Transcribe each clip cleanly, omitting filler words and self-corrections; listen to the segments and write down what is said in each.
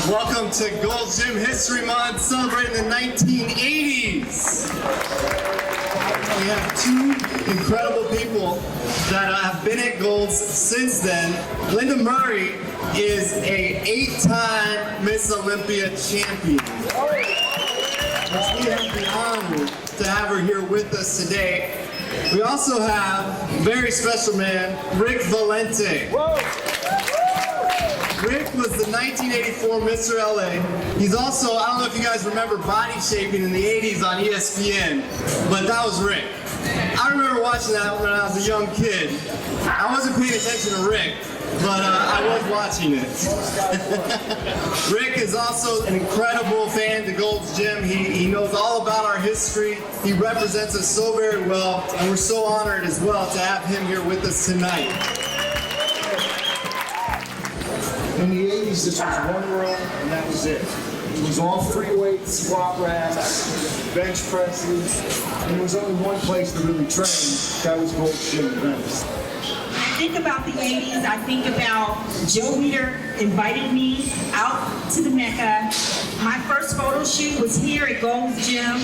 Welcome to Gold's Gym History Month, celebrating the 1980s. We have two incredible people that have been at Gold's since then. Lenda Murray is an 8-time Miss Olympia champion. We have the honor to have her here with us today. We also have a very special man, Rick Valente. Rick was the 1984 Mr. LA. He's also, I don't know if you guys remember Body Shaping in the 80s on ESPN, but that was Rick. I remember watching that when I was a young kid. I wasn't paying attention to Rick, but I was watching it. Rick is also an incredible fan to Gold's Gym. He knows all about our history. He represents us so very well, and we're so honored as well to have him here with us tonight. In the 80s, this was one room, and that was it. It was all free weights, squat racks, bench presses, and there was only one place to really train. That was Gold's Gym events. When I think about the 80s, I think about Joe Weider invited me out to the Mecca. My first photo shoot was here at Gold's Gym.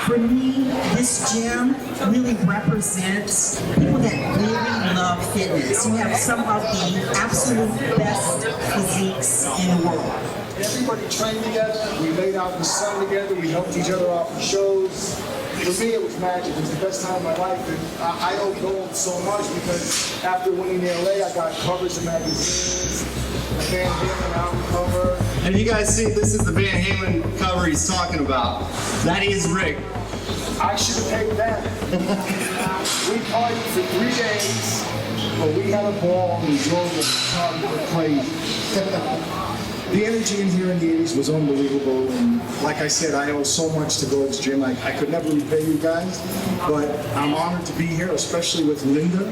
For me, this gym really represents people that really love fitness. You have some of the absolute best physiques in the world. Everybody trained together, we laid out in the sun together, we helped each other out for shows. For me, it was magic. It was the best time of my life, and I owe Gold so much because after winning the LA, I got covers of magazines, the Van Halen album cover. And you guys see, this is the Van Halen cover he's talking about. That is Rick. I should have paid that. We partied for 3 days, but we had a ball and we drove the car crazy. The energy in here in the 80s was unbelievable, and like I said, I owe so much to Gold's Gym. I could never repay you guys, but I'm honored to be here, especially with Lenda.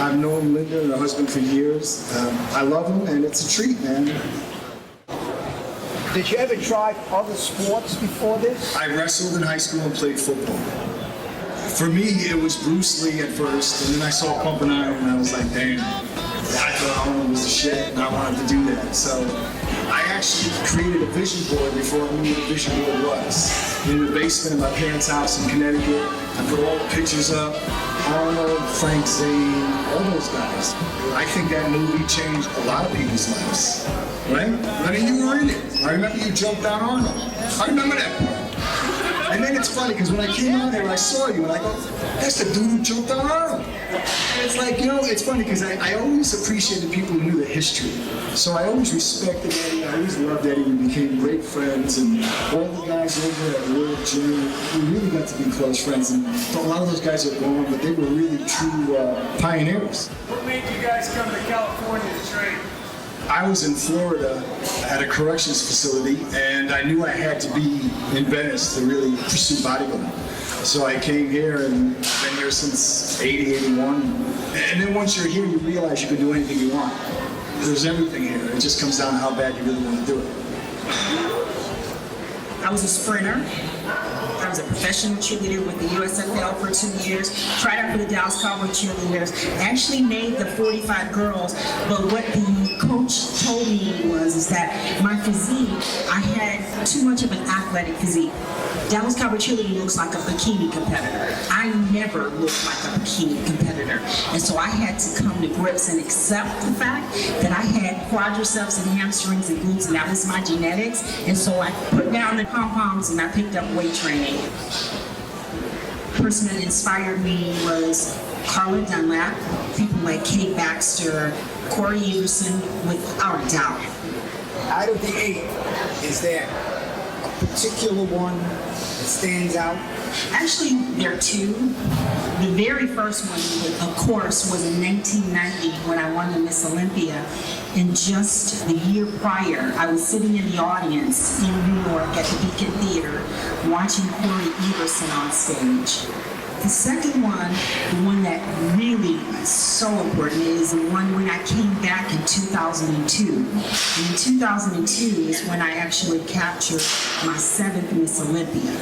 I've known Lenda and her husband for years. I love them, and it's a treat, man. Did you ever try other sports before this? I wrestled in high school and played football. For me, it was Bruce Lee at first, and then I saw Pumping Iron, and I was like, damn. I thought Arnold was the shit, and I wanted to do that. So I actually created a vision board before I knew what a vision board was. In the basement of my parents' house in Connecticut, I put all the pictures up. Arnold, Frank Zane, all those guys. I think that movie changed a lot of people's lives, right? I mean, you were in it. I remember you jumped on Arnold. I remember that part. And then it's funny, because when I came out here, I saw you, and I go, that's the dude who jumped on Arnold. And it's like, you know, it's funny, because I always appreciated people who knew the history. So I always respected Eddie, I always loved Eddie. We became great friends, and all the guys over at World Gym, we really got to be close friends. And a lot of those guys are gone, but they were really true pioneers. What made you guys come to California to train? I was in Florida at a corrections facility, and I knew I had to be in Venice to really pursue bodybuilding. So I came here, and I've been here since 80, 81. And then once you're here, you realize you can do anything you want. There's everything here. It just comes down to how bad you really want to do it. I was a sprinter. I was a professional cheerleader with the USFL for 2 years, tried out for the Dallas Cowboy cheerleaders, actually made the 45 girls, but what the coach told me is that my physique, I had too much of an athletic physique. Dallas Cowboy cheerleader looks like a bikini competitor. I never looked like a bikini competitor. And so I had to come to grips and accept the fact that I had quadriceps and hamstrings and glutes, and that was my genetics. And so I put down the pom-poms and I picked up weight training. The person that inspired me was Carla Dunlap, people like Kate Baxter, Corey Everson, without a doubt. Out of the 8, is there a particular one that stands out? Actually, there are 2. The very first one, of course, was in 1990 when I won the Miss Olympia. And just the year prior, I was sitting in the audience in New York at the Beacon Theater watching Corey Everson on stage. The second one, the one that really is so important, is the one when I came back in 2002. And in 2002 is when I actually captured my 7th Miss Olympia.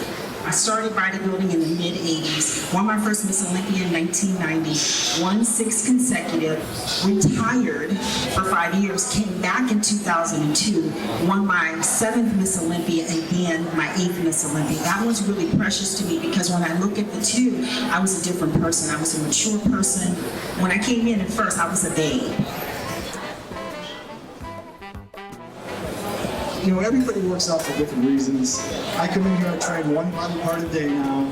I started bodybuilding in the mid-'80s, won my first Miss Olympia in 1990, won 6 consecutive, retired for 5 years, came back in 2002, won my 7th Miss Olympia and then my 8th Miss Olympia. That was really precious to me because when I look at the two, I was a different person. I was a mature person. When I came in at first, I was a babe. You know, everybody works out for different reasons. I come in here, I train one body part a day now,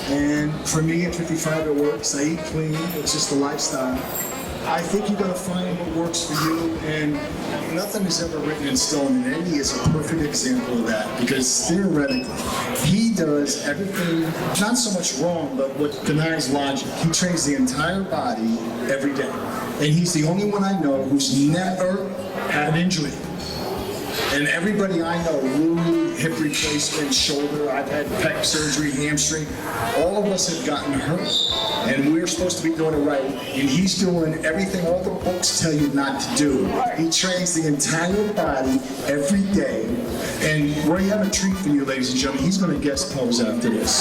and for me at 55 it works. I eat clean, it's just a lifestyle. I think you gotta find what works for you, and nothing is ever written in stone, and Eddie is a perfect example of that, because theoretically, he does everything, not so much wrong, but what denies logic. He trains the entire body every day, and he's the only one I know who's never had an injury. And everybody I know, Louie, hip replacement, shoulder, I've had pec surgery, hamstring, all of us have gotten hurt. And we're supposed to be doing it right. And he's doing everything all the books tell you not to do. He trains the entire body every day. And we have a treat for you, ladies and gentlemen. He's going to guest pose after this.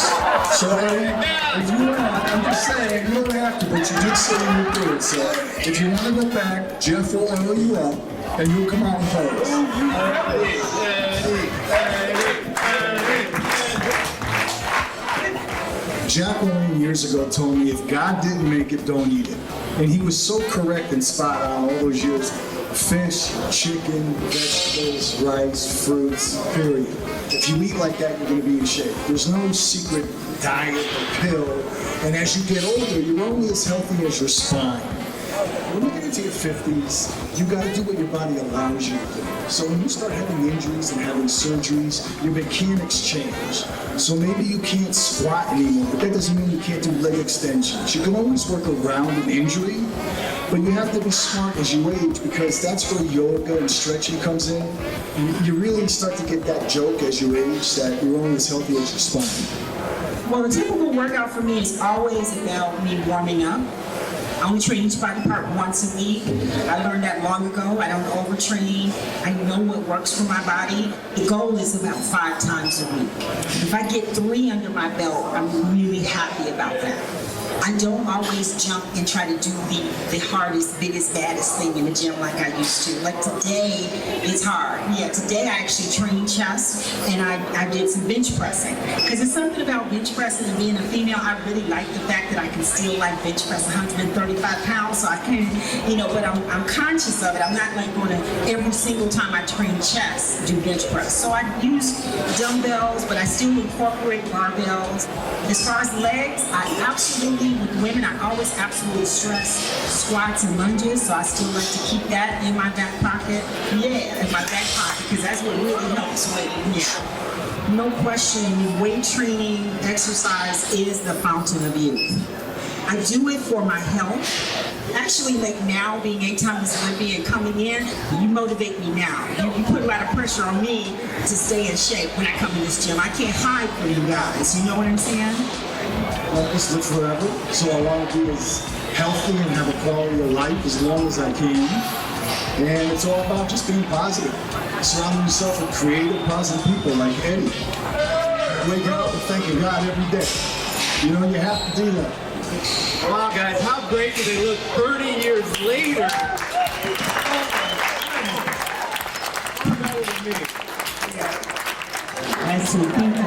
So if you want, I'm just saying, you don't have to, but you did say you would do it. So if you want to go back, Jeff will oil you up, and you'll come out and pose. Jacqueline years ago told me, if God didn't make it, don't eat it. And he was so correct and spot on all those years. Fish, chicken, vegetables, rice, fruits, period. If you eat like that, you're going to be in shape. There's no secret diet or pill. And as you get older, you're only as healthy as your spine. When you get into your 50s, you got to do what your body allows you to do. So when you start having injuries and having surgeries, your mechanics change. So maybe you can't squat anymore, but that doesn't mean you can't do leg extensions. You can always work around an injury, but you have to be smart as you age, because that's where yoga and stretching comes in. You really start to get that joke as you age that you're only as healthy as your spine. Well, the typical workout for me is always about me warming up. I only train each body part once a week. I learned that long ago. I don't overtrain. I know what works for my body. The goal is about 5 times a week. If I get 3 under my belt, I'm really happy about that. I don't always jump and try to do the hardest, biggest, baddest thing in the gym like I used to. Like today, it's hard. Yeah, today I actually trained chest and I did some bench pressing. Because it's something about bench pressing and being a female, I really like the fact that I can still like bench press 135 pounds, so I can, but I'm conscious of it. I'm not like going to every single time I train chest do bench press. So I use dumbbells, but I still incorporate barbells. As far as legs, I absolutely, with women, I always absolutely stress squats and lunges, so I still like to keep that in my back pocket. Yeah, in my back pocket, because that's what really helps with, no question, weight training, exercise is the fountain of youth. I do it for my health. Actually, like now, being 8-time Miss Olympia and coming in, you motivate me now. You put a lot of pressure on me to stay in shape when I come in this gym. I can't hide from you guys, you know what I'm saying? I just live forever, so I want to be as healthy and have a quality of life as long as I can. And it's all about just being positive. Surrounding yourself with creative, positive people like Eddie. Waking up and thanking God every day. You have to do that. Wow, guys, how great do they look 30 years later? That's it. Thank you.